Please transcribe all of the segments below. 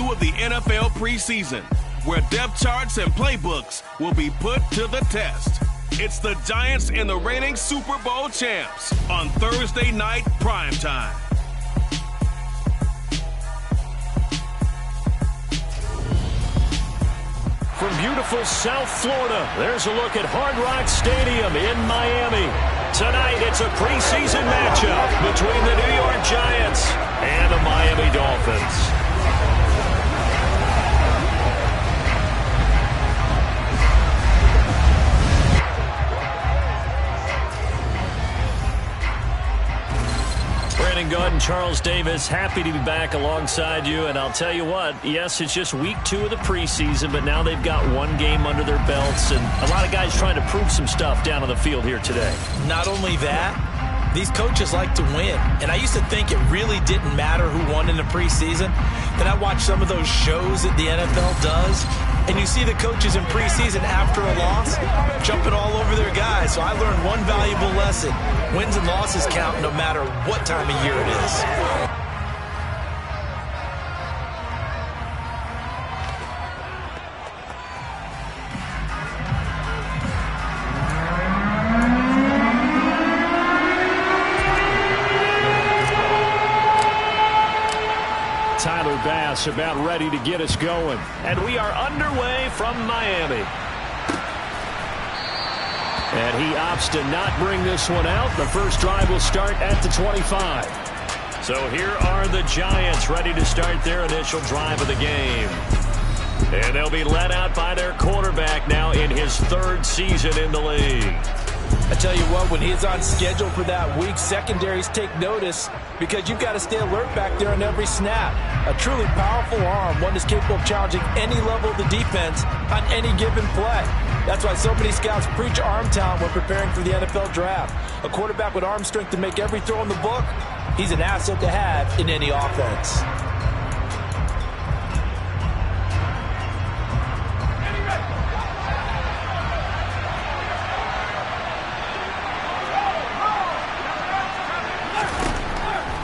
2 of the NFL preseason, where depth charts and playbooks will be put to the test. It's the Giants and the reigning Super Bowl champs on Thursday night primetime. From beautiful South Florida, there's a look at Hard Rock Stadium in Miami. Tonight, it's a preseason matchup between the New York Giants and the Miami Dolphins. Brandon Gaud and Charles Davis, happy to be back alongside you. And I'll tell you what, yes, it's just week 2 of the preseason, but now they've got 1 game under their belts. And a lot of guys trying to prove some stuff down on the field here today. Not only that, these coaches like to win. And I used to think it really didn't matter who won in the preseason. Then I watched some of those shows that the NFL does, and you see the coaches in preseason after a loss jumping all over their guys. So I learned one valuable lesson. Wins and losses count no matter what time of year it is. Bass about ready to get us going. And we are underway from Miami. And he opts to not bring this one out. The first drive will start at the 25. So here are the Giants ready to start their initial drive of the game. And they'll be led out by their quarterback now in his 3rd season in the league. I tell you what, when he's on schedule for that week, secondaries take notice because you've got to stay alert back there on every snap. A truly powerful arm, one that's capable of challenging any level of the defense on any given play. That's why so many scouts preach arm talent when preparing for the NFL draft. A quarterback with arm strength to make every throw in the book, he's an asset to have in any offense.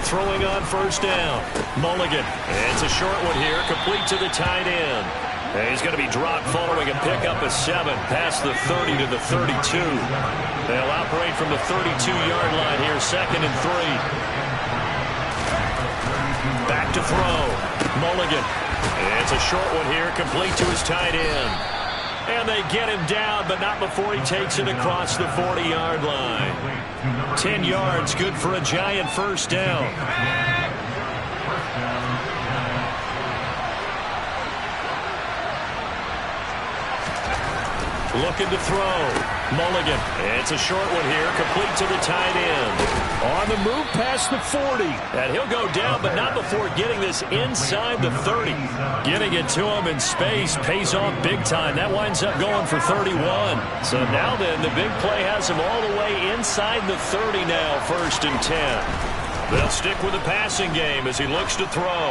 Throwing on first down. Mulligan. It's a short one here, complete to the tight end. And he's going to be dropped following a pickup of 7 past the 30 to the 32. They'll operate from the 32-yard line here, 2nd and 3. Back to throw. Mulligan. It's a short one here, complete to his tight end. And they get him down, but not before he takes it across the 40-yard line. 10 yards, good for a Giant first down. Looking to throw. Mulligan. It's a short one here, complete to the tight end. On the move past the 40. And he'll go down, but not before getting this inside the 30. Getting it to him in space pays off big time. That winds up going for 31. So now then, the big play has him all the way inside the 30 now, 1st and 10. They'll stick with the passing game as he looks to throw.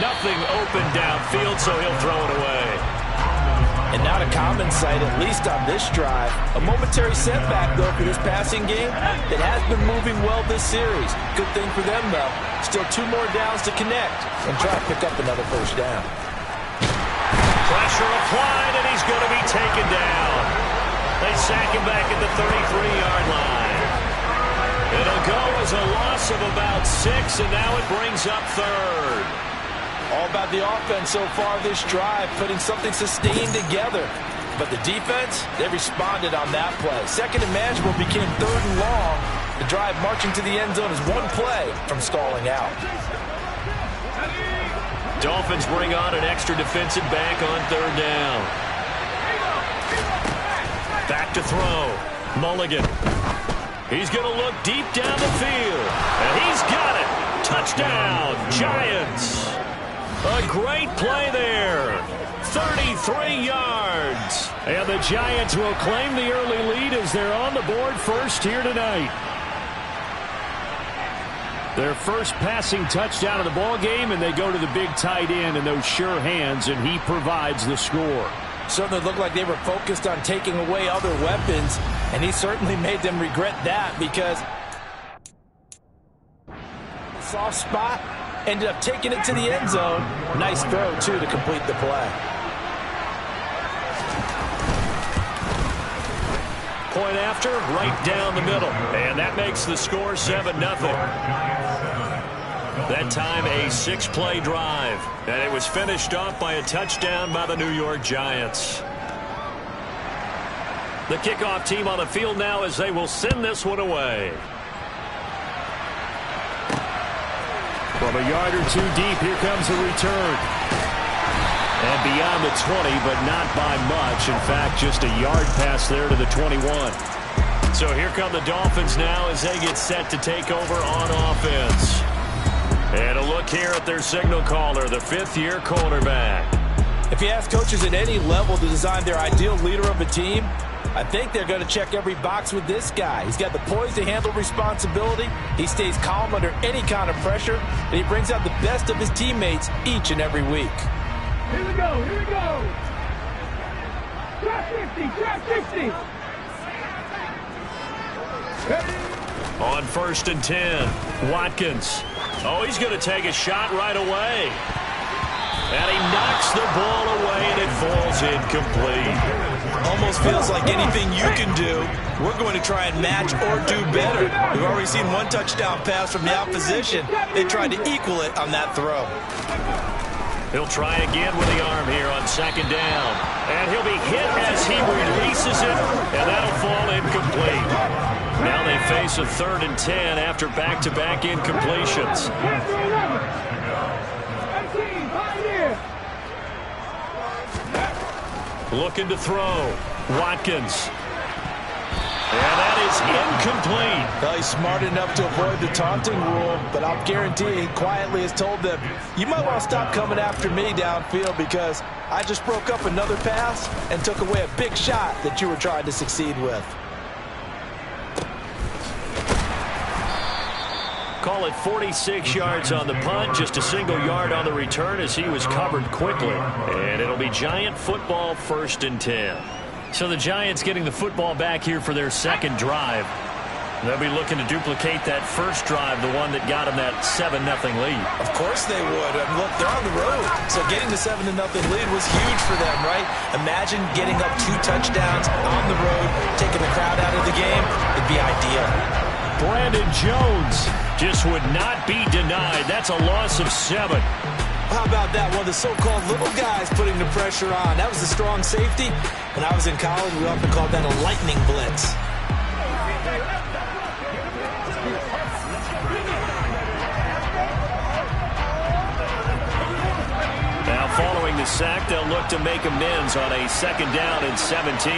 Nothing open downfield, so he'll throw it away. And not a common sight, at least on this drive. A momentary setback, though, for this passing game that has been moving well this series. Good thing for them, though. Still 2 more downs to connect and try to pick up another first down. Pressure applied, and he's going to be taken down. They sack him back at the 33-yard line. It'll go as a loss of about 6, and now it brings up 3rd. All about the offense so far this drive, putting something sustained together. But the defense, they responded on that play. 2nd and manageable became 3rd and long. The drive marching to the end zone is 1 play from stalling out. Dolphins bring on an extra defensive back on 3rd down. Back to throw. Mulligan. He's going to look deep down the field. And he's got it. Touchdown, Giants. A great play there. 33 yards. And the Giants will claim the early lead as they're on the board first here tonight. Their first passing touchdown of the ball game, and they go to the big tight end in those sure hands, and he provides the score. Certainly looked like they were focused on taking away other weapons, and he certainly made them regret that because soft spot, Ended up taking it to the end zone. Nice throw, too, to complete the play. Point after, right down the middle. And that makes the score 7-0. That time a 6-play drive. And it was finished off by a touchdown by the New York Giants. The kickoff team on the field now as they will send this one away. From a yard or two deep, here comes the return. And beyond the 20, but not by much. In fact, just a yard pass there to the 21. So here come the Dolphins now as they get set to take over on offense. And a look here at their signal caller, the fifth-year quarterback. If you ask coaches at any level to design their ideal leader of a team, I think they're going to check every box with this guy. He's got the poise to handle responsibility. He stays calm under any kind of pressure, and he brings out the best of his teammates each and every week. Here we go, here we go. Drop 50, drop 50. On 1st and 10, Watkins. Oh, he's going to take a shot right away. And he knocks the ball away, and it falls incomplete. Almost feels like anything you can do, we're going to try and match or do better. We've already seen one touchdown pass from the opposition. They tried to equal it on that throw. He'll try again with the arm here on 2nd down. And he'll be hit as he releases it, and that'll fall incomplete. Now they face a 3rd and 10 after back-to-back incompletions. Looking to throw. Watkins. And that is incomplete. Well, he's smart enough to avoid the taunting rule, but I'll guarantee he quietly has told them, you might want to stop coming after me downfield because I just broke up another pass and took away a big shot that you were trying to succeed with. Call it 46 yards on the punt, just a single yard on the return as he was covered quickly. And it'll be Giant football 1st and 10. So the Giants getting the football back here for their 2nd drive. They'll be looking to duplicate that first drive, the one that got them that 7-0 lead. Of course they would. I mean, look, they're on the road. So getting the 7-0 lead was huge for them, right? Imagine getting up 2 touchdowns on the road, taking the crowd out of the game. It'd be ideal. Brandon Jones just would not be denied. That's a loss of 7. How about that? One of the so-called little guys putting the pressure on. That was the strong safety. When I was in college, we often called that a lightning blitz. Now following the sack, they'll look to make amends on a 2nd down and 17.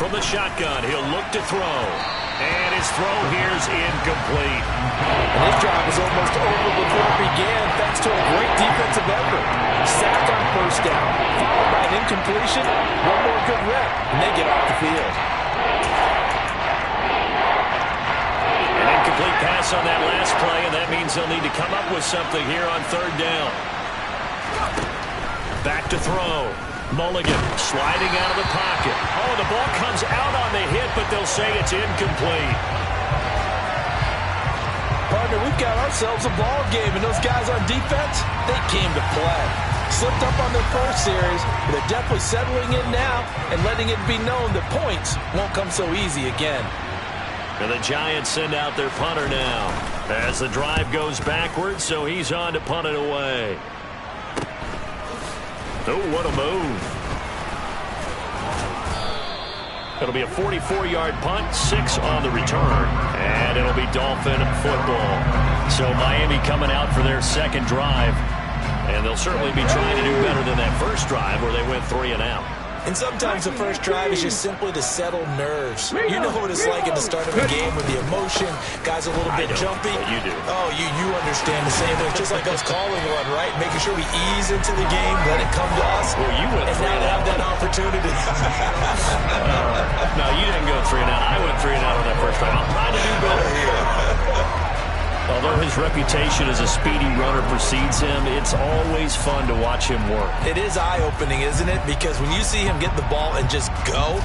From the shotgun, he'll look to throw. And his throw here's incomplete. And his drive was almost over before it began thanks to a great defensive effort. Sack on 1st down, followed by an incompletion. One more good rep, and they get off the field. An incomplete pass on that last play, and that means they'll need to come up with something here on 3rd down. Back to throw. Mulligan sliding out of the pocket. Oh, the ball comes out on the hit, but they'll say it's incomplete. Partner, we've got ourselves a ball game, and those guys on defense, they came to play. Slipped up on their first series, but they're definitely settling in now and letting it be known that points won't come so easy again. And the Giants send out their punter now as the drive goes backwards, so he's on to punt it away. Oh, what a move. It'll be a 44-yard punt, 6 on the return, and it'll be Dolphin football. So Miami coming out for their 2nd drive, and they'll certainly be trying to do better than that first drive where they went 3 and out. And sometimes the first drive is just simply to settle nerves. You know what it's like at the start of a game with the emotion, guys a little bit jumpy. You do. Oh, you understand the same thing. Just like us calling one, right? Making sure we ease into the game, let it come to us. Well, you went and now they have that opportunity. No, you didn't go 3 and out. I went 3 and out on that first drive. I'm trying to do better here. Although his reputation as a speedy runner precedes him, it's always fun to watch him work. It is eye-opening, isn't it? Because when you see him get the ball and just go,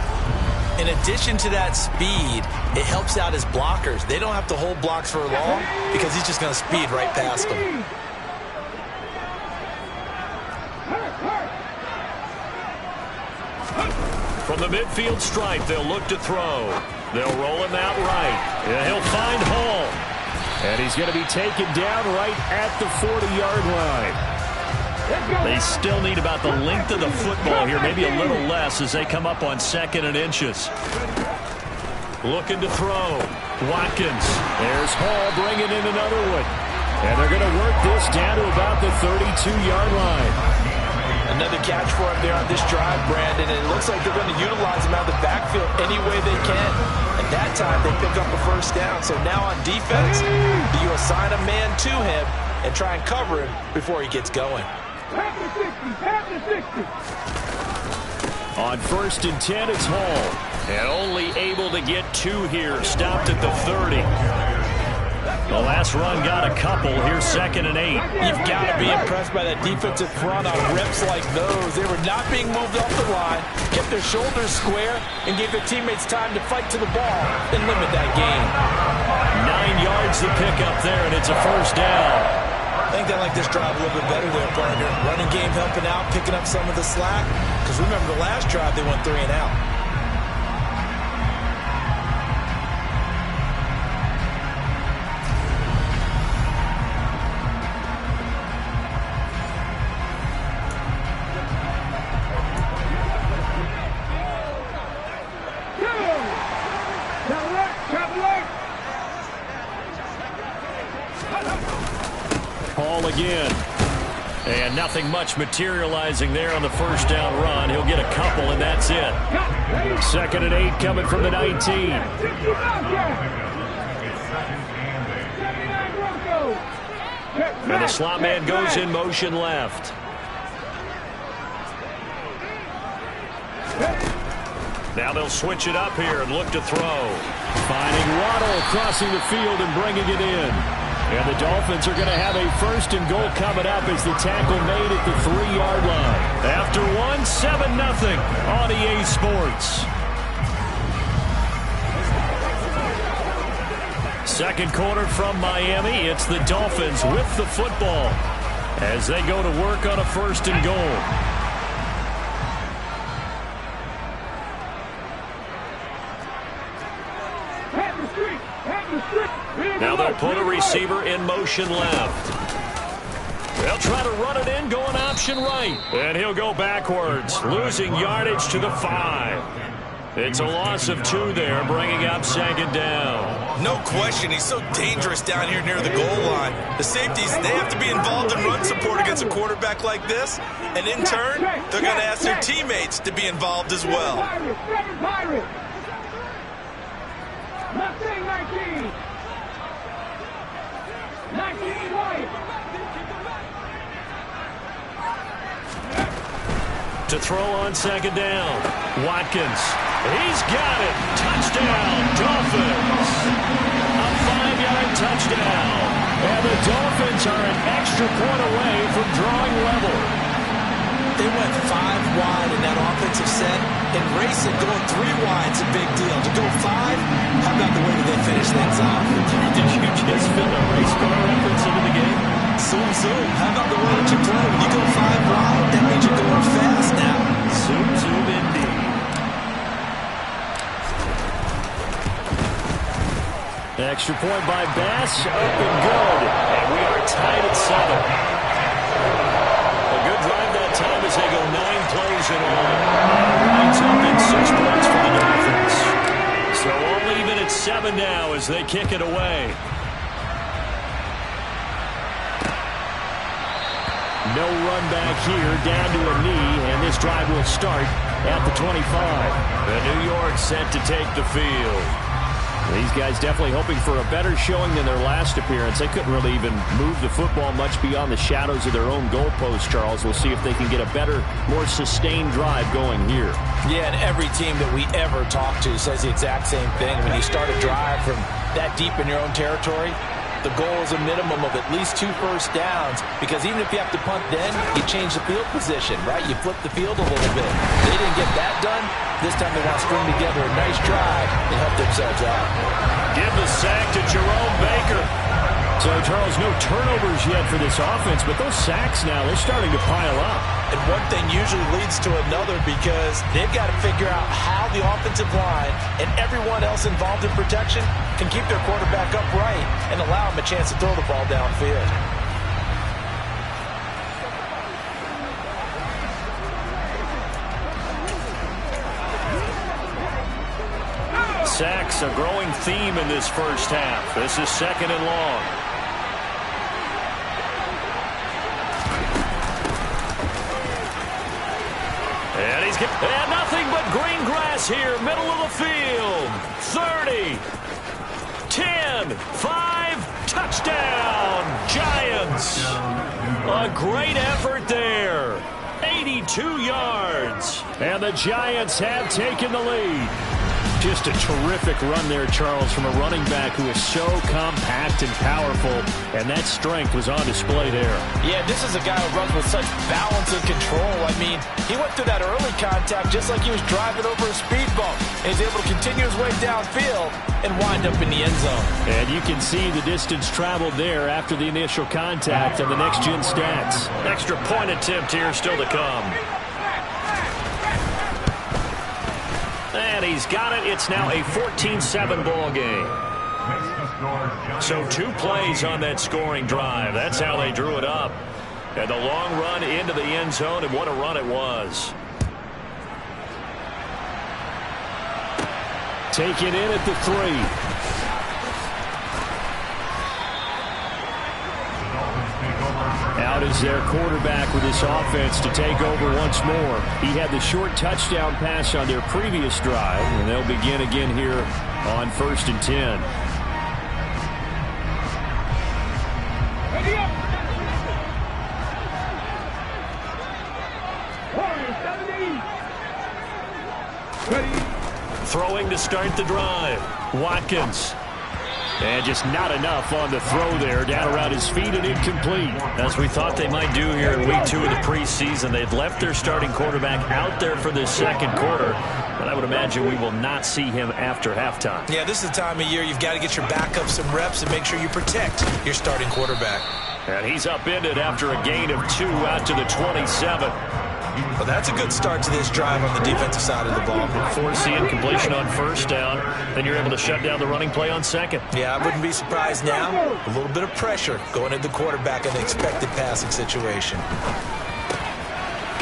In addition to that speed, it helps out his blockers. They don't have to hold blocks for long because he's just going to speed right past them. From the midfield stripe, they'll look to throw. They'll roll him out right. And he'll find Hall. And he's going to be taken down right at the 40-yard line. They still need about the length of the football here, maybe a little less as they come up on 2nd and inches. Looking to throw. Watkins. There's Hall bringing in another one. And they're going to work this down to about the 32-yard line. Another catch for him there on this drive, Brandon, and it looks like they're going to utilize him out of the backfield any way they can. And that time, they pick up a first down. So now on defense, you assign a man to him and try and cover him before he gets going. On 1st and 10, it's Hall. And only able to get 2 here. Stopped at the 30. The last run got a couple. Here's 2nd and 8. You've got to be impressed by that defensive front on reps like those. They were not being moved off the line, kept their shoulders square, and gave their teammates time to fight to the ball and limit that gain. 9 yards to pick up there, and it's a first down. I think they like this drive a little bit better there, partner. Running game helping out, picking up some of the slack. Because remember, the last drive, they went 3 and out. Hall again. And nothing much materializing there on the first down run. He'll get a couple, and that's it. 2nd and 8 coming from the 19. And the slot man goes in motion left. Now they'll switch it up here and look to throw. Finding Waddle crossing the field and bringing it in. And the Dolphins are going to have a 1st and goal coming up as the tackle made at the 3-yard line. After 7-0 on EA Sports. Second quarter from Miami. It's the Dolphins with the football as they go to work on a 1st and goal. Now they'll put a receiver in motion left. They'll try to run it in, going option right. And he'll go backwards, losing yardage to the 5. It's a loss of 2 there, bringing up 2nd down. No question, he's so dangerous down here near the goal line. The safeties, they have to be involved in run support against a quarterback like this. And in turn, they're going to ask their teammates to be involved as well. To throw on 2nd down. Watkins. He's got it. Touchdown, Dolphins. A 5-yard touchdown. And the Dolphins are an extra point away from drawing level. They went 5 wide in that offensive set. And racing, going 3 wide is a big deal. To go 5, how about the way that they finish things off? Did you just fit a race car reference into the game? Zoom, zoom. How about the way that you play? When you go 5 wide, that means you're going fast now. Zoom, zoom indeed. Extra point by Bass, up and good. And we are tied at 7. A good drive that time as they go 9 plays in all. And it winds up in 6 points for the Dolphins. So all even at 7 now as they kick it away. No run back here, down to a knee, and this drive will start at the 25. The New York set to take the field. These guys definitely hoping for a better showing than their last appearance. They couldn't really even move the football much beyond the shadows of their own goalpost, Charles. We'll see if they can get a better, more sustained drive going here. Yeah, and every team that we ever talk to says the exact same thing. When you start a drive from that deep in your own territory, The goal is a minimum of at least 2 first downs, because even if you have to punt then, you change the field position, right? You flip the field a little bit. They didn't get that done. This time they want to string together a nice drive and help themselves out. Give the sack to Jerome Baker. So, Charles, no turnovers yet for this offense, but those sacks now, they're starting to pile up. And one thing usually leads to another, because they've got to figure out how the offensive line and everyone else involved in protection can keep their quarterback upright and allow him a chance to throw the ball downfield. Sacks, a growing theme in this first half. This is 2nd and long. And nothing but green grass here, middle of the field. 30, 10, 5, touchdown, Giants. A great effort there. 82 yards. And the Giants have taken the lead. Just a terrific run there, Charles, from a running back who is so compact and powerful, and that strength was on display there. Yeah, this is a guy who runs with such balance and control. I mean, he went through that early contact just like he was driving over a speed bump, and he's able to continue his way downfield and wind up in the end zone. And you can see the distance traveled there after the initial contact on the next-gen stats. Extra point attempt here still to come. And he's got it. It's now a 14-7 ball game. So 2 plays on that scoring drive. That's how they drew it up. And the long run into the end zone, and what a run it was. Taken in at the 3. Out is their quarterback with this offense to take over once more. He had the short touchdown pass on their previous drive, and they'll begin again here on 1st and 10. Ready up. Ready. Throwing to start the drive. Watkins. And just not enough on the throw there. Down around his feet and incomplete. As we thought they might do here in week 2 of the preseason. They've left their starting quarterback out there for this 2nd quarter. But I would imagine we will not see him after halftime. Yeah, this is the time of year you've got to get your backup some reps and make sure you protect your starting quarterback. And he's upended after a gain of 2 out to the 27. Well, that's a good start to this drive on the defensive side of the ball. Force the incompletion on 1st down. Then you're able to shut down the running play on 2nd. Yeah, I wouldn't be surprised now. A little bit of pressure going into the quarterback in the expected passing situation.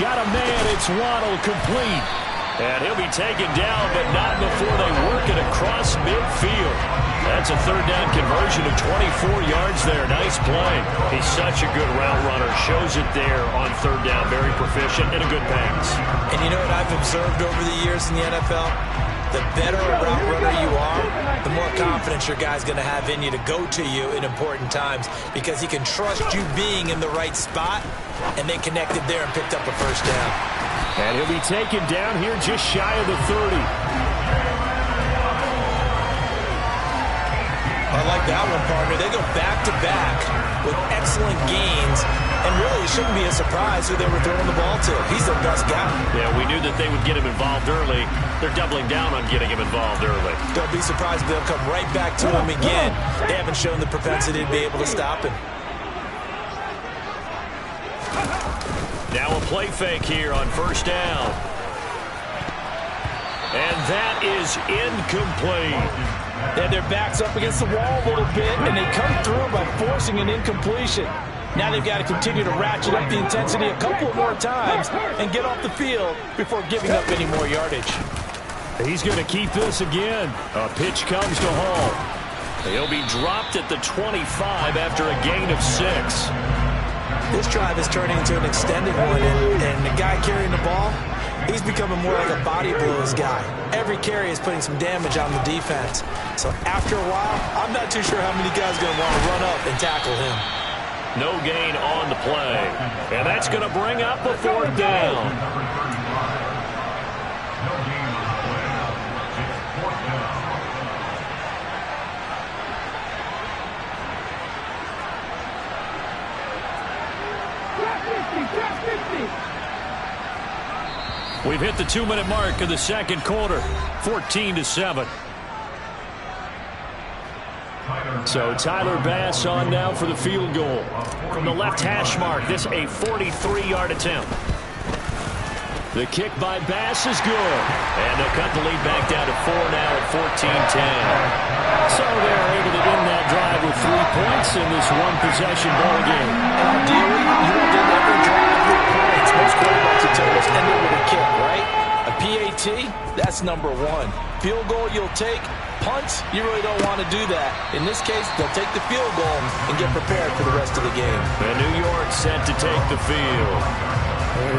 Got a man. It's Waddle, complete. And he'll be taken down, but not before they work it across midfield. That's a 3rd down conversion of 24 yards there. Nice play. He's such a good route runner. Shows it there on 3rd down. Very proficient and a good pass. And you know what I've observed over the years in the NFL? The better a route runner you are, the more confidence your guy's going to have in you to go to you in important times, because he can trust you being in the right spot, and they connected there and picked up a 1st down. And he'll be taken down here just shy of the 30. I like that one, partner. They go back-to-back with excellent gains, and really it shouldn't be a surprise who they were throwing the ball to. He's their best guy. Yeah, we knew that they would get him involved early. They're doubling down on getting him involved early. Don't be surprised if they'll come right back to him again. They haven't shown the propensity to be able to stop him. Now a play fake here on 1st down. And that is incomplete. They had their backs up against the wall a little bit, and they come through by forcing an incompletion. Now they've got to continue to ratchet up the intensity a couple more times and get off the field before giving up any more yardage. He's going to keep this again. A pitch comes to Hall. He'll be dropped at the 25 after a gain of 6. This drive is turning into an extended one, and the guy carrying the ball, he's becoming more like a body blows guy. Every carry is putting some damage on the defense. So after a while, I'm not too sure how many guys are going to want to run up and tackle him. No gain on the play. And that's going to bring up a 4th down. We've hit the 2-minute mark of the second quarter, 14-7. So Tyler Bass on now for the field goal. From the left hash mark, this a 43-yard attempt. The kick by Bass is good. And they'll cut the lead back down to 4 now at 14-10. So they're able to end that drive with 3 points in this one-possession ball game. Ideally, you want to never drive with points. Most quarterbacks will tell us end it with a kick, right? A PAT, that's number 1. Field goal you'll take. Punts, you really don't want to do that. In this case, they'll take the field goal and get prepared for the rest of the game. And New York set to take the field.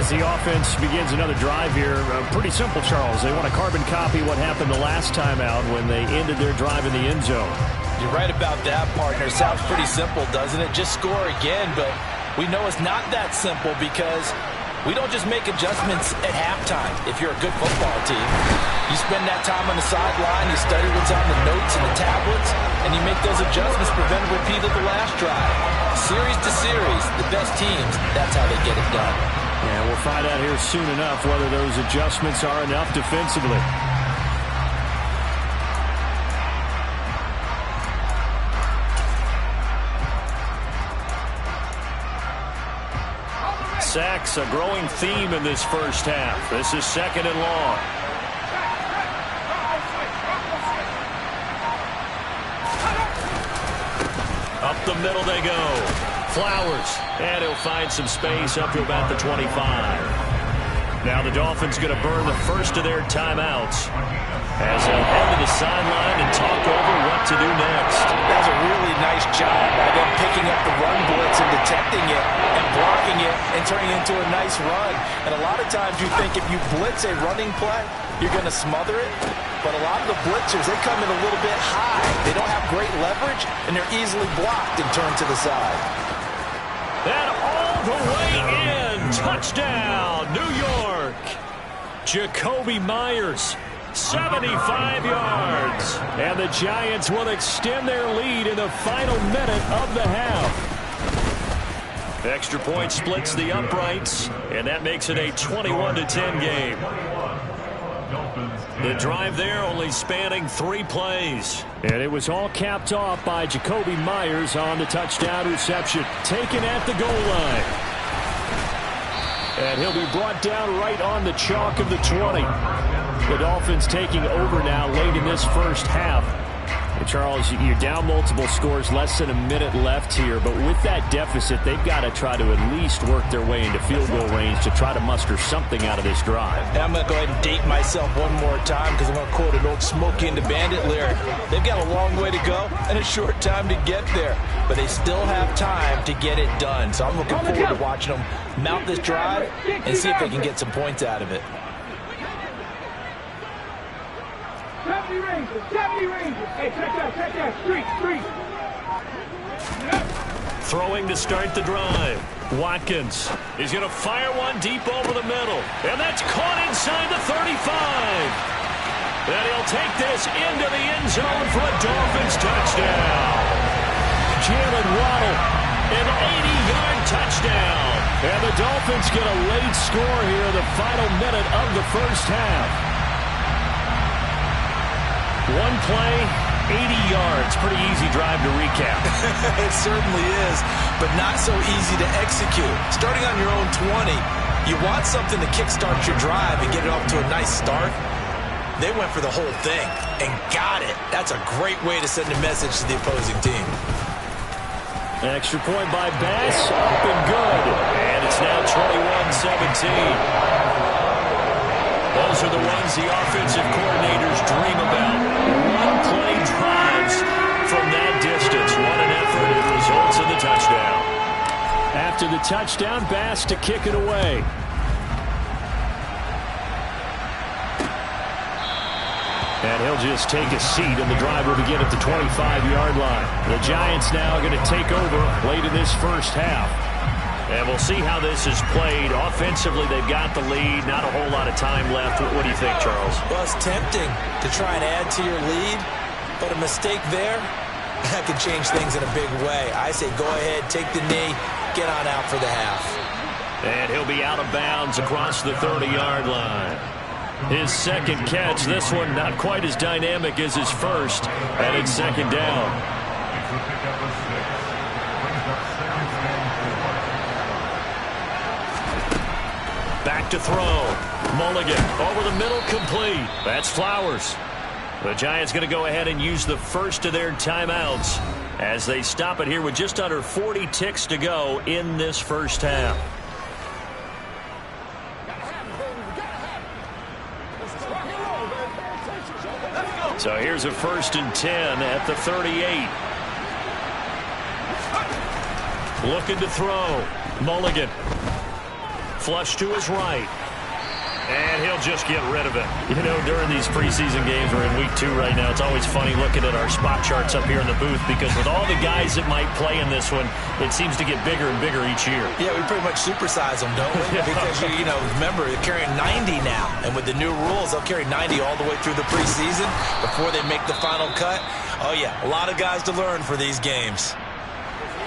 As the offense begins another drive here, pretty simple, Charles. They want to carbon copy what happened the last time out when they ended their drive in the end zone. You're right about that, partner. Sounds pretty simple, doesn't it? Just score again, but we know it's not that simple because we don't just make adjustments at halftime if you're a good football team. You spend that time on the sideline, you study what's on the notes and the tablets, and you make those adjustments, prevent a repeat of the last drive. Series to series, the best teams, that's how they get it done. And we'll find out here soon enough whether those adjustments are enough defensively. Sacks, a growing theme in this first half. This is 2nd and long. Up the middle they go. Flowers, and he'll find some space up to about the 25. Now the Dolphins going to burn the first of their timeouts as they'll head to the sideline and talk over what to do next. That's a really nice job by them picking up the run blitz and detecting it and blocking it and turning it into a nice run. And a lot of times you think if you blitz a running play, you're going to smother it. But a lot of the blitzers, they come in a little bit high. They don't have great leverage, and they're easily blocked and turned to the side. And all the way in. Touchdown, New York. Jacoby Myers, 75 yards. And the Giants will extend their lead in the final minute of the half. Extra point splits the uprights, and that makes it a 21-10 game. The drive there only spanning 3 plays. And it was all capped off by Jacoby Myers on the touchdown reception. Taken at the goal line. And he'll be brought down right on the chalk of the 20. The Dolphins taking over now late in this first half. And Charles, you're down multiple scores, less than a minute left here. But with that deficit, they've got to try to at least work their way into field goal range to try to muster something out of this drive. And I'm going to go ahead and date myself one more time because I'm going to quote an old Smokey and the Bandit lyric. They've got a long way to go and a short time to get there. But they still have time to get it done. So I'm looking forward to watching them mount this drive and see if they can get some points out of it. 70 Rangers, 70 Rangers. Hey, check that, street. Throwing to start the drive. Watkins is going to fire one deep over the middle. And that's caught inside the 35. And he'll take this into the end zone for a Dolphins touchdown. Jalen Waddle, an 80-yard touchdown. And the Dolphins get a late score here in the final minute of the first half. One play, 80 yards. Pretty easy drive to recap. It certainly is, but not so easy to execute. Starting on your own 20, you want something to kickstart your drive and get it off to a nice start. They went for the whole thing and got it. That's a great way to send a message to the opposing team. Extra point by Bass, up and good. And it's now 21-17. Those are the ones the offensive coordinators dream about. One-play drives from that distance. What an effort. It results in the touchdown. After the touchdown, Bass to kick it away. And he'll just take a seat, and the drive will begin at the 25-yard line. The Giants now are going to take over late in this first half. And we'll see how this is played. Offensively, they've got the lead. Not a whole lot of time left. What do you think, Charles? Well, it's tempting to try and add to your lead, but a mistake there, that could change things in a big way. I say go ahead, take the knee, get on out for the half. And he'll be out of bounds across the 30-yard line. His second catch, this one not quite as dynamic as his first, and it's second down. Back to throw. Mulligan over the middle, complete. That's Flowers. The Giants going to go ahead and use the first of their timeouts as they stop it here with just under 40 ticks to go in this first half. So here's a 1st and 10 at the 38. Looking to throw. Mulligan. Flush to his right. And he'll just get rid of it. You know, during these preseason games, we're in week 2 right now, it's always funny looking at our spot charts up here in the booth because with all the guys that might play in this one, it seems to get bigger and bigger each year. Yeah, we pretty much supersize them, don't we? Because, you know, remember, they're carrying 90 now. And with the new rules, they'll carry 90 all the way through the preseason before they make the final cut. Oh, yeah, a lot of guys to learn for these games.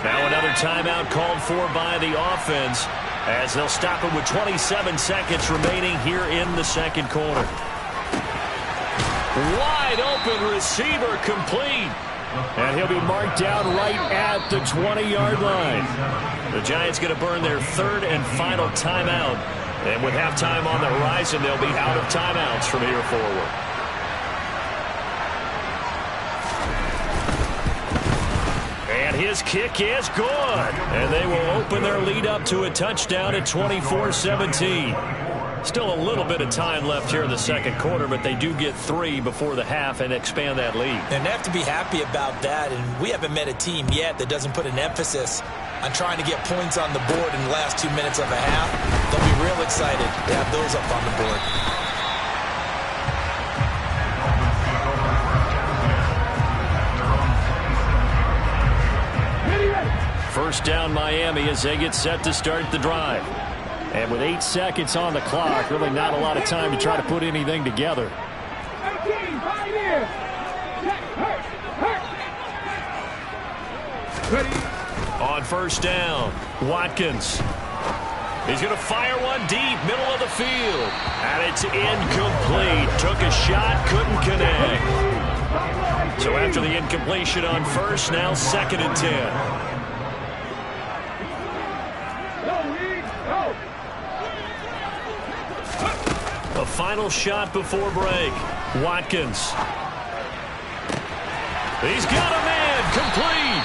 Now another timeout called for by the offense, as they'll stop it with 27 seconds remaining here in the second quarter. Wide open receiver, complete. And he'll be marked down right at the 20-yard line. The Giants going to burn their 3rd and final timeout. And with halftime on the horizon, they'll be out of timeouts from here forward. And his kick is good. And they will open their lead up to a touchdown at 24-17. Still a little bit of time left here in the second quarter, but they do get 3 before the half and expand that lead. And they have to be happy about that. And we haven't met a team yet that doesn't put an emphasis on trying to get points on the board in the last 2 minutes of a half. They'll be real excited to have those up on the board. First down Miami as they get set to start the drive. And with 8 seconds on the clock, really not a lot of time to try to put anything together. 18, Pioneer. Ready. On first down, Watkins. He's going to fire one deep, middle of the field. And it's incomplete. Took a shot, couldn't connect. So after the incompletion on first, now 2nd and 10. A final shot before break. Watkins. He's got a man, complete.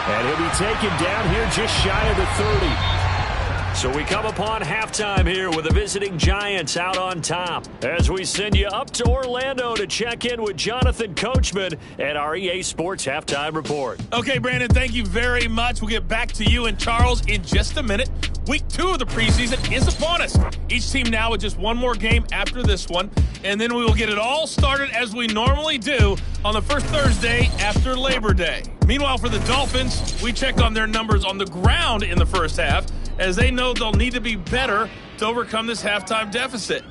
And he'll be taken down here just shy of the 30. So we come upon halftime here with the visiting Giants out on top as we send you up to Orlando to check in with Jonathan Coachman at our EA Sports Halftime Report. Okay, Brandon, thank you very much. We'll get back to you and Charles in just a minute. Week 2 of the preseason is upon us. Each team now with just one more game after this one, and then we will get it all started as we normally do on the first Thursday after Labor Day. Meanwhile, for the Dolphins, we check on their numbers on the ground in the first half, as they know they'll need to be better to overcome this halftime deficit.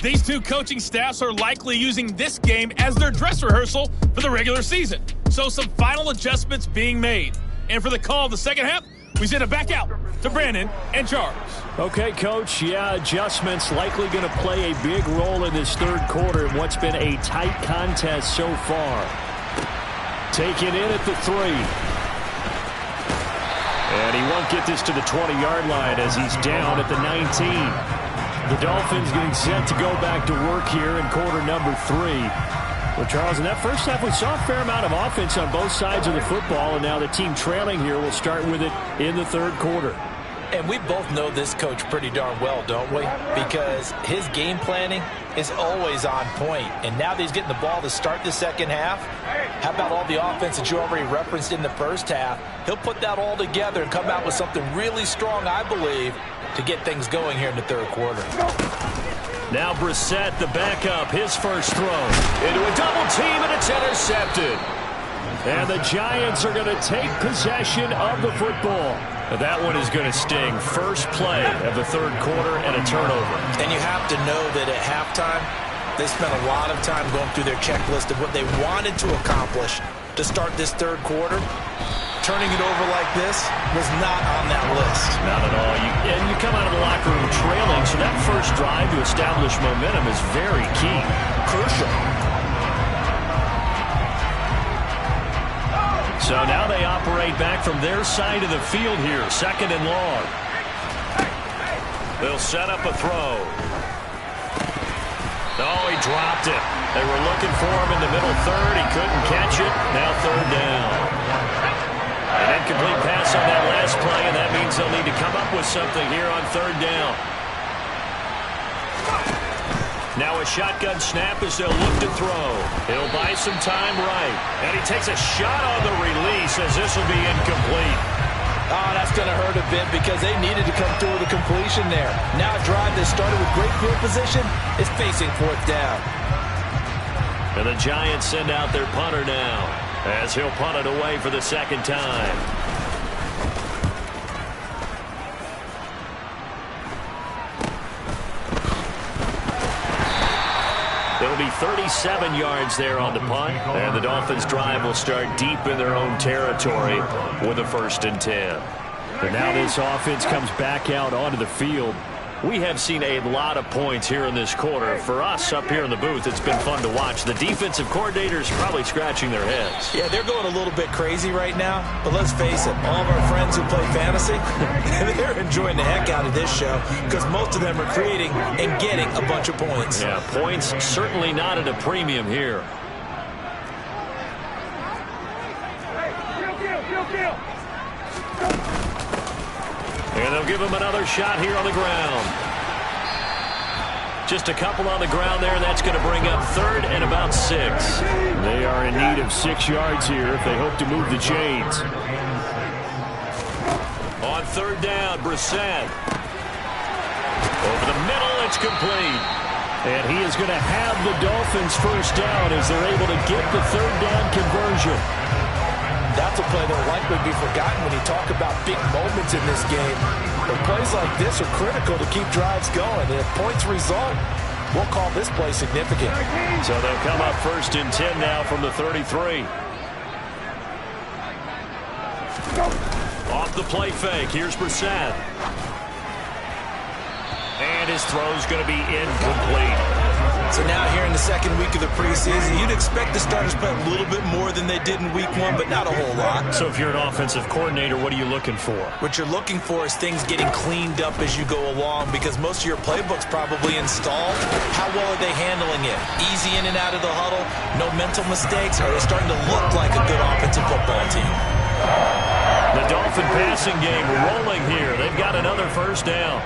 These 2 coaching staffs are likely using this game as their dress rehearsal for the regular season. So some final adjustments being made. And for the call of the second half, we send it back out to Brandon and Charles. Okay, Coach. Yeah, adjustments likely going to play a big role in this third quarter in what's been a tight contest so far. Taken in at the 3. And he won't get this to the 20-yard line as he's down at the 19. The Dolphins getting set to go back to work here in quarter number 3. Well, Charles, in that first half, we saw a fair amount of offense on both sides of the football, and now the team trailing here will start with it in the third quarter. And we both know this coach pretty darn well, don't we? Because his game planning is always on point. And now that he's getting the ball to start the second half, how about all the offense that you already referenced in the first half? He'll put that all together and come out with something really strong, I believe, to get things going here in the third quarter. Now Brissett, the backup, his first throw. Into a double team, and it's intercepted. And the Giants are going to take possession of the football. That one is going to sting. First play of the third quarter and a turnover. And you have to know that at halftime, they spent a lot of time going through their checklist of what they wanted to accomplish to start this third quarter. Turning it over like this was not on that list. Not at all. And you come out of the locker room trailing, so that first drive to establish momentum is very key. Crucial. So now they operate back from their side of the field here, 2nd and long. They'll set up a throw. Oh, he dropped it. They were looking for him in the middle third. He couldn't catch it. Now 3rd down. An incomplete pass on that last play, and that means they'll need to come up with something here on 3rd down. Now a shotgun snap as they'll look to throw. He'll buy some time right. And he takes a shot on the release as this will be incomplete. Oh, that's going to hurt a bit because they needed to come through with a completion there. Now a drive that started with great field position is facing 4th down. And the Giants send out their punter now as he'll punt it away for the 2nd time. It'll be 37 yards there on the punt, and the Dolphins' drive will start deep in their own territory with a 1st and 10. And now this offense comes back out onto the field. We have seen a lot of points here in this quarter. For us up here in the booth, it's been fun to watch. The defensive coordinators probably scratching their heads. Yeah, they're going a little bit crazy right now, but let's face it, all of our friends who play fantasy, they're enjoying the heck out of this show because most of them are creating and getting a bunch of points. Yeah, points certainly not at a premium here. And they'll give him another shot here on the ground. Just a couple on the ground there, and that's going to bring up 3rd and about 6. They are in need of 6 yards here if they hope to move the chains. On 3rd down, Brissett. Over the middle, it's complete. And he is going to have the Dolphins' 1st down as they're able to get the 3rd down conversion. That's a play that will likely be forgotten when you talk about big moments in this game. But plays like this are critical to keep drives going. And if points result, we'll call this play significant. So they'll come up 1st and 10 now from the 33. Off the play fake, here's Brissett. And his throw's going to be incomplete. So now here in the 2nd week of the preseason, you'd expect the starters play a little bit more than they did in week 1, but not a whole lot. So if you're an offensive coordinator, what are you looking for? What you're looking for is things getting cleaned up as you go along because most of your playbook's probably installed. How well are they handling it? Easy in and out of the huddle, no mental mistakes, or are they starting to look like a good offensive football team? The Dolphin passing game rolling here. They've got another 1st down.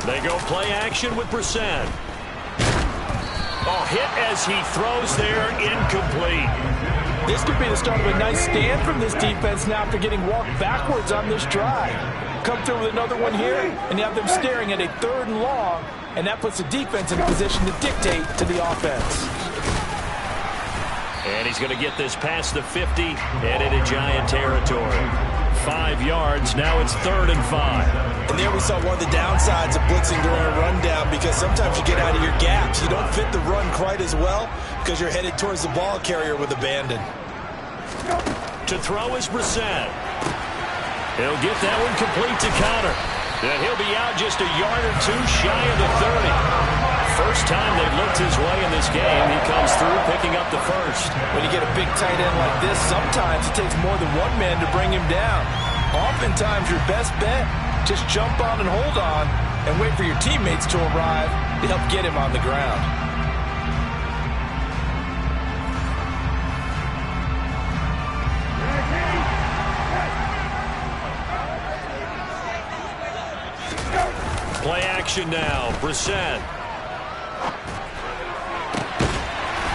They go play action with Brissett. Oh, hit as he throws there, incomplete. This could be the start of a nice stand from this defense now after getting walked backwards on this drive. Come through with another one here, and you have them staring at a 3rd and long, and that puts the defense in a position to dictate to the offense. And he's going to get this past the 50 and into Giant territory. 5 yards, now it's 3rd and 5. And there we saw one of the downsides of blitzing during a rundown because sometimes you get out of your gaps. You don't fit the run quite as well because you're headed towards the ball carrier with abandon. To throw is Brissett. He'll get that one complete to Connor. And he'll be out just a yard or 2 shy of the 30. First time they've looked his way in this game, he comes through picking up the 1st. When you get a big tight end like this, sometimes it takes more than one man to bring him down. Oftentimes your best bet, just jump on and hold on and wait for your teammates to arrive to help get him on the ground. Play action now, Brissett.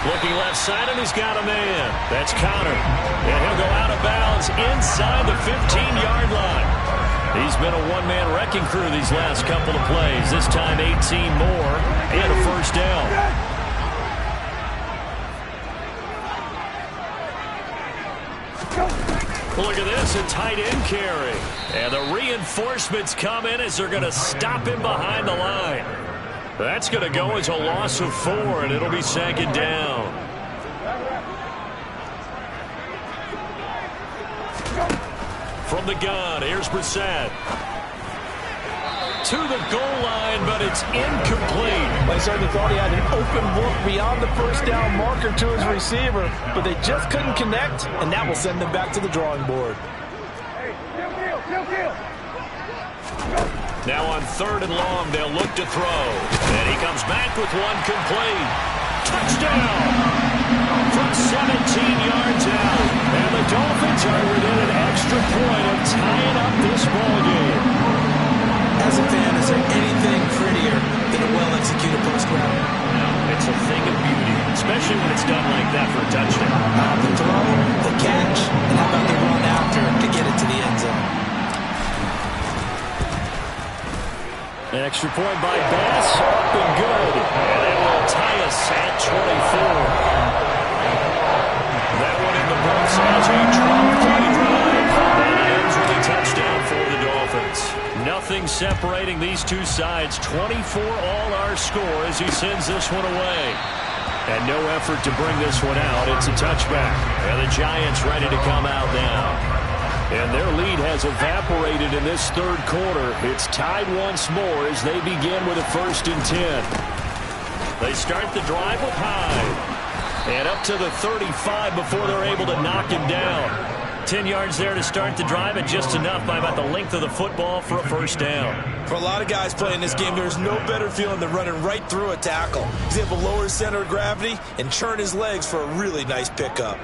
Looking left side, and he's got a man. That's Connor. And he'll go out of bounds inside the 15-yard line. He's been a one-man wrecking crew these last couple of plays. This time 18 more and a 1st down. Look at this, a tight end carry. And the reinforcements come in as they're going to stop him behind the line. That's going to go as a loss of 4, and it'll be 2nd down. From the gun, here's Brissett. to the goal line, but it's incomplete. I certainly thought he had an open look beyond the first down marker to his receiver, but they just couldn't connect, and that will send them back to the drawing board. Now on 3rd and long, they'll look to throw. And he comes back with one complete. Touchdown! From 17 yards out. And the Dolphins are within an extra point of tying up this ballgame. As a fan, is there anything prettier than a well-executed post route? No, it's a thing of beauty, especially when it's done like that for a touchdown. The throw, the catch, and how about the run after to get it to the end zone? An extra point by Bass, up and good. And it will tie us at 24. That one in the books as a 12-play drive. And it ends with a touchdown for the Dolphins. Nothing separating these two sides. 24 all our score as he sends this one away. And no effort to bring this one out. It's a touchback. And the Giants ready to come out now. And their lead has evaporated in this 3rd quarter. It's tied once more as they begin with a 1st and 10. They start the drive with Hyde. And up to the 35 before they're able to knock him down. 10 yards there to start the drive, and just enough by about the length of the football for a 1st down. For a lot of guys playing this game, there's no better feeling than running right through a tackle. He's able to lower his center of gravity and churn his legs for a really nice pickup.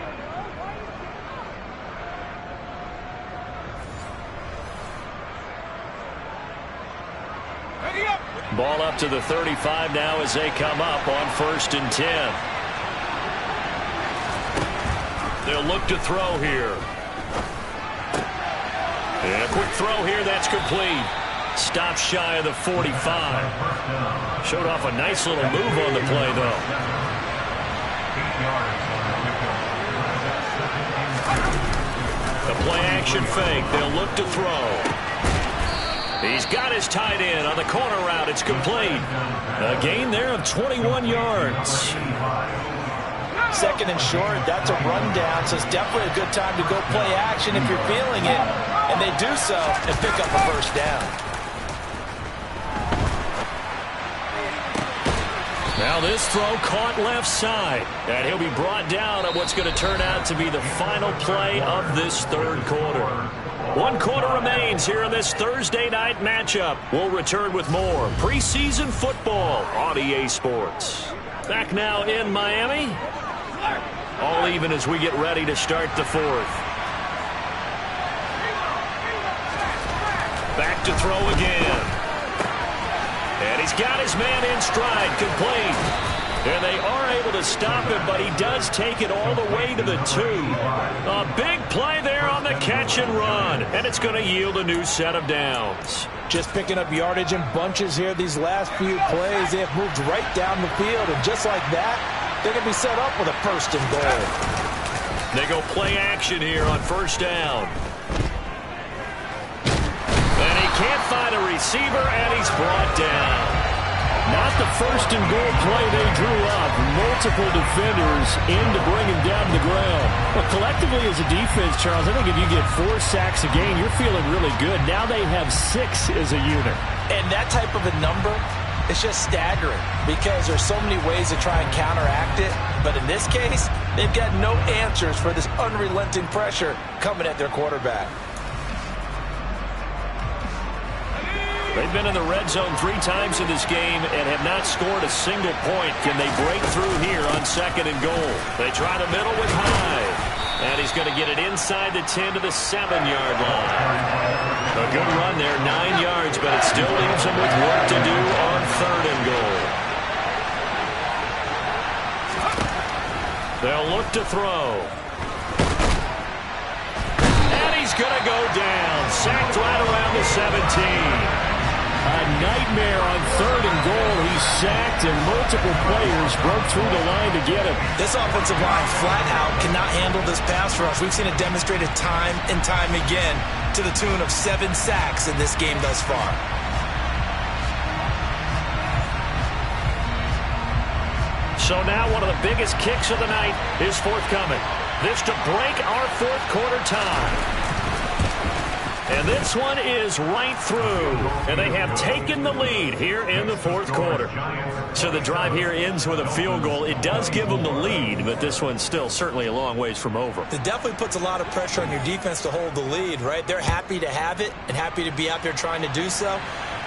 Ball up to the 35 now as they come up on 1st and 10. They'll look to throw here. And a quick throw here, that's complete. Stop shy of the 45. Showed off a nice little move on the play, though. The play action fake. They'll look to throw. He's got his tight end on the corner route. It's complete. A gain there of 21 yards. 2nd and short, that's a rundown, so it's definitely a good time to go play action if you're feeling it. And they do so and pick up a 1st down. Now this throw caught left side. And he'll be brought down at what's going to turn out to be the final play of this 3rd quarter. 1 quarter remains here in this Thursday night matchup. We'll return with more preseason football on EA Sports. Back now in Miami. All even as we get ready to start the 4th. Back to throw again. And he's got his man in stride, complete. And they are able to stop him, but he does take it all the way to the 2. A big play there on the catch and run. And it's going to yield a new set of downs. Just picking up yardage in bunches here these last few plays. They have moved right down the field, and just like that, they're going to be set up with a 1st and goal. They go play action here on 1st down. And he can't find a receiver, and he's brought down. Not the 1st and goal play they drew up. Multiple defenders in to bring him down to the ground. Well, collectively as a defense, Charles, I think if you get 4 sacks a game, you're feeling really good. Now they have 6 as a unit. And that type of a number, it's just staggering because there's so many ways to try and counteract it. But in this case, they've got no answers for this unrelenting pressure coming at their quarterback. They've been in the red zone 3 times in this game and have not scored a single point. Can they break through here on 2nd and goal? They try the middle with Hyde. And he's going to get it inside the 10 to the 7-yard line. A good run there, 9 yards, but it still leaves him with work to do on 3rd and goal. They'll look to throw. And he's going to go down. Sacked right around the 17. A nightmare on 3rd and goal. He's sacked, and multiple players broke through the line to get him. This offensive line flat out cannot handle this pass rush. We've seen it demonstrated time and time again to the tune of 7 sacks in this game thus far. So now one of the biggest kicks of the night is forthcoming. This to break our 4th quarter tie. And this one is right through. And they have taken the lead here in the fourth quarter. So the drive here ends with a field goal. It does give them the lead, but this one's still certainly a long ways from over. It definitely puts a lot of pressure on your defense to hold the lead, right? They're happy to have it and happy to be out there trying to do so.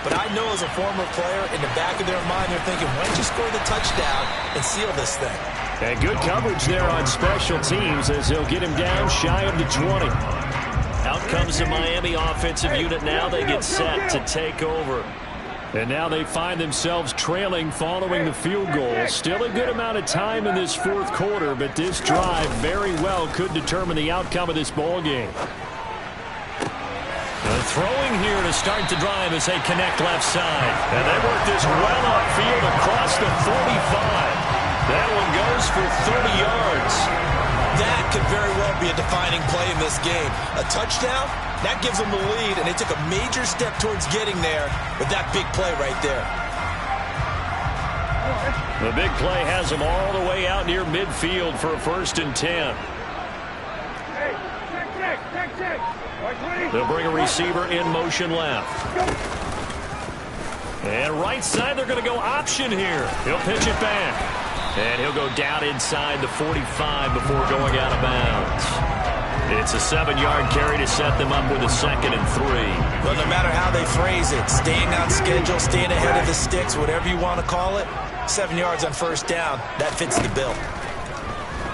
But I know as a former player, in the back of their mind, they're thinking, why don't you score the touchdown and seal this thing? And good coverage there on special teams as he'll get him down shy of the 20. Out comes the Miami offensive unit now. They get set to take over. And now they find themselves trailing following the field goal. Still a good amount of time in this fourth quarter, but this drive very well could determine the outcome of this ball game. Throwing here to start the drive as they connect left side. And they work this well upfield across the 45. That one goes for 30 yards. That could very well be a defining play in this game. A touchdown, that gives them the lead, and they took a major step towards getting there with that big play right there. The big play has them all the way out near midfield for a 1st and 10. They'll bring a receiver in motion left. And right side, they're going to go option here. He'll pitch it back. And he'll go down inside the 45 before going out of bounds. It's a 7-yard carry to set them up with a 2nd and 3. Well, no matter how they phrase it, staying on schedule, staying ahead of the sticks, whatever you want to call it, 7 yards on 1st down, that fits the bill.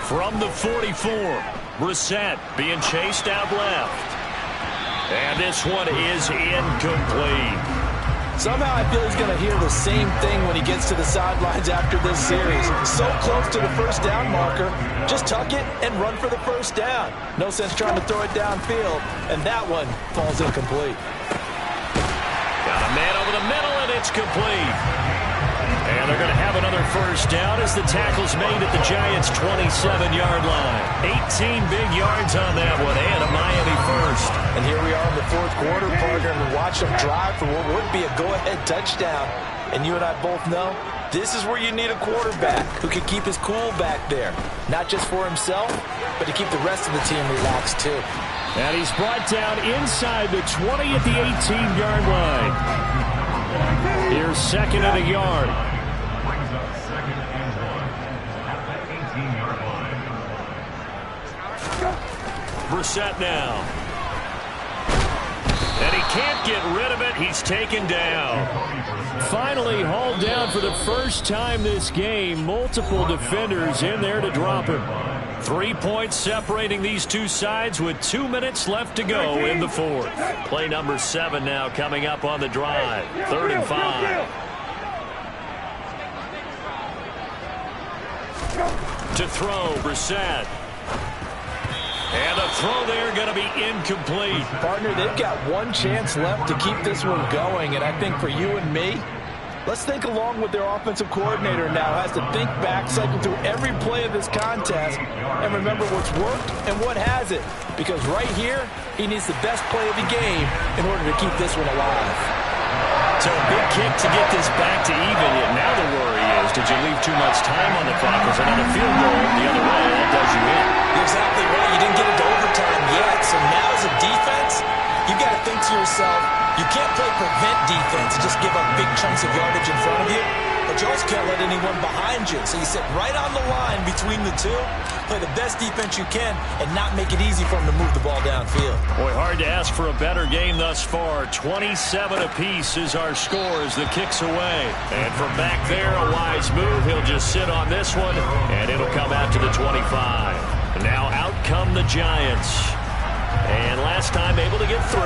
From the 44, Brissett being chased out left. And this one is incomplete. Somehow I feel he's going to hear the same thing when he gets to the sidelines after this series. So close to the 1st down marker. Just tuck it and run for the 1st down. No sense trying to throw it downfield. And that one falls incomplete. Got a man over the middle, and it's complete. And they're going to have another 1st down as the tackle's made at the Giants' 27-yard line. 18 big yards on that one, and a Miami 1st. And here we are in the 4th quarter, partner, and watch them drive for what would be a go-ahead touchdown. And you and I both know this is where you need a quarterback who can keep his cool back there. Not just for himself, but to keep the rest of the team relaxed, too. And he's brought down inside the 20 at the 18-yard line. Here's 2nd and a yard. Brissett now. And he can't get rid of it. He's taken down. Finally hauled down for the first time this game. Multiple defenders in there to drop him. 3 points separating these two sides with 2 minutes left to go in the 4th. Play number 7 now coming up on the drive. 3rd and 5. To throw, Brissett. And a throw there going to be incomplete. Partner, they've got one chance left to keep this one going, and I think for you and me, let's think along with their offensive coordinator now. Has to think back, cycle through every play of this contest, and remember what's worked and what hasn't. Because right here, he needs the best play of the game in order to keep this one alive. So a big kick to get this back to even. Now the worry is, did you leave too much time on the clock? Was another field goal the other way? That does you in. You're exactly right. You didn't get into overtime yet. So now as a defense, you've got to think to yourself, you can't play prevent defense and just give up big chunks of yardage in front of you. But you also can't let anyone behind you. So you sit right on the line between the two, play the best defense you can, and not make it easy for them to move the ball downfield. Boy, hard to ask for a better game thus far. 27 apiece is our score as the kick's away. And from back there, a wise move. He'll just sit on this one, and it'll come out to the 25. Now out come the Giants. And last time able to get 3.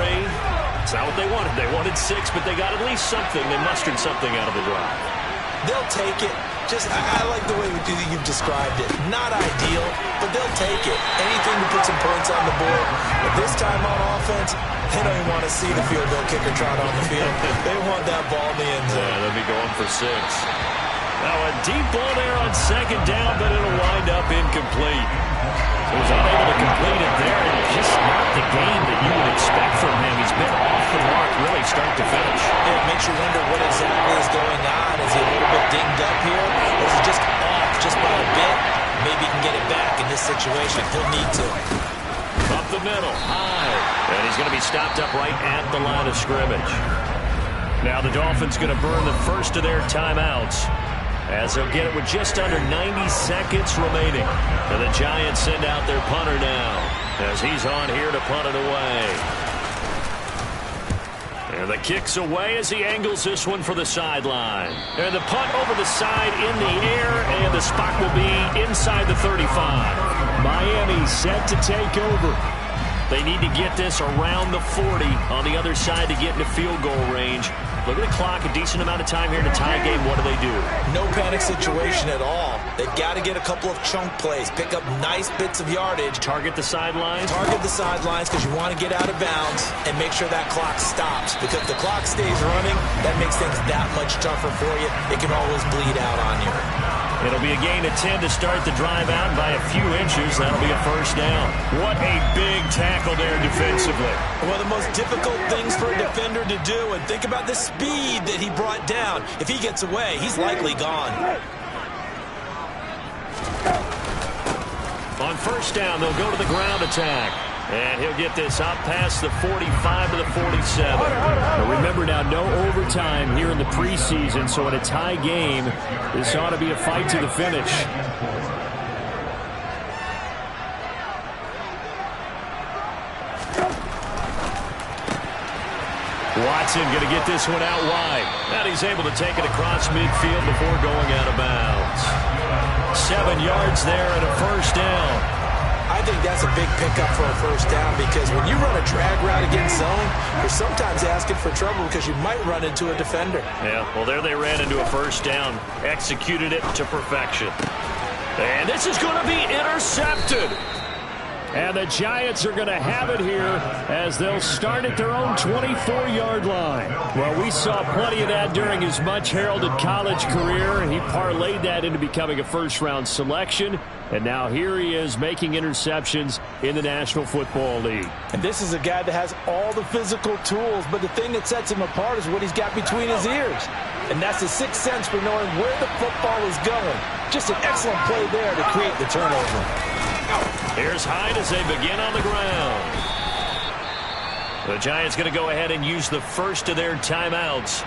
It's not what they wanted. They wanted 6, but they got at least something. They mustered something out of the drive. They'll take it. I like the way you've described it. Not ideal, but they'll take it. Anything to put some points on the board. But this time on offense, they don't even want to see the field goal kicker trot on the field. They want that ball in the end zone. Yeah, they'll be going for 6. Now a deep ball there on 2nd down, but it'll wind up incomplete. So he's unable to complete it there, and just not the game that you would expect from him. He's been off the mark really start to finish. Yeah, it makes you wonder what exactly is going on. Is he a little bit dinged up here? Or is he just off just by a bit? Maybe he can get it back in this situation. He'll need to. Up the middle, high. And he's going to be stopped up right at the line of scrimmage. Now the Dolphins going to burn the first of their timeouts, as they'll get it with just under 90 seconds remaining. And the Giants send out their punter now, as he's on here to punt it away. And the kick's away as he angles this one for the sideline. And the punt over the side in the air, and the spot will be inside the 35. Miami set to take over. They need to get this around the 40 on the other side to get into field goal range. Look at the clock, a decent amount of time here in a tie game. What do? No panic situation at all. They've got to get a couple of chunk plays, pick up nice bits of yardage. Target the sidelines? Target the sidelines because you want to get out of bounds and make sure that clock stops. Because if the clock stays running, that makes things that much tougher for you. It can always bleed out on you. It'll be a gain of 10 to start the drive out by a few inches. That'll be a first down. What a big tackle there defensively. One of the most difficult things for a defender to do. And think about the speed that he brought down. If he gets away, he's likely gone. On first down, they'll go to the ground attack. And he'll get this up past the 45 to the 47. Now remember now, no overtime here in the preseason, so in a tie game, this ought to be a fight to the finish. Watson going to get this one out wide. And he's able to take it across midfield before going out of bounds. 7 yards there and a first down. I think that's a big pickup for a first down because when you run a drag route against zone, you're sometimes asking for trouble because you might run into a defender. Yeah, well, there they ran into a first down, executed it to perfection. And this is going to be intercepted. And the Giants are going to have it here as they'll start at their own 24-yard line. Well, we saw plenty of that during his much-heralded college career, and he parlayed that into becoming a first-round selection. And now here he is making interceptions in the National Football League. And this is a guy that has all the physical tools, but the thing that sets him apart is what he's got between his ears. And that's the sixth sense for knowing where the football is going. Just an excellent play there to create the turnover. Here's Hyde as they begin on the ground. The Giants going to go ahead and use the first of their timeouts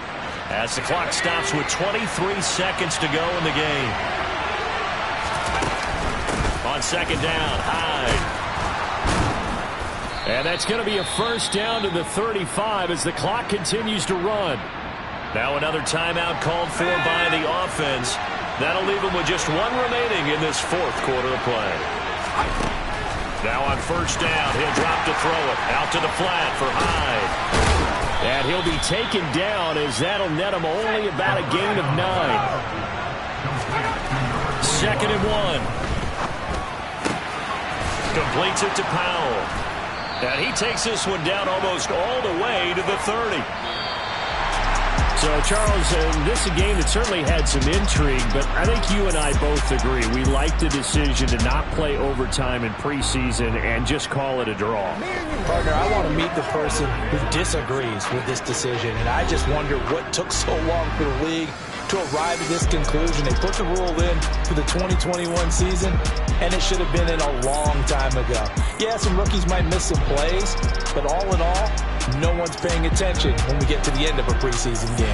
as the clock stops with 23 seconds to go in the game. On second down, Hyde. And that's going to be a first down to the 35 as the clock continues to run. Now another timeout called for by the offense. That'll leave them with just one remaining in this fourth quarter of play. Now on first down, he'll drop to throw it. Out to the flat for Hyde. And he'll be taken down as that'll net him only about a gain of 9. 2nd and 1. Completes it to Powell. And he takes this one down almost all the way to the 30. So, Charles, this is a game that certainly had some intrigue, but I think you and I both agree. We like the decision to not play overtime in preseason and just call it a draw. Partner, I want to meet the person who disagrees with this decision, and I just wonder what took so long for the league to arrive at this conclusion. They put the rule in for the 2021 season, and it should have been in a long time ago. Yeah, some rookies might miss some plays, but all in all, no one's paying attention when we get to the end of a preseason game.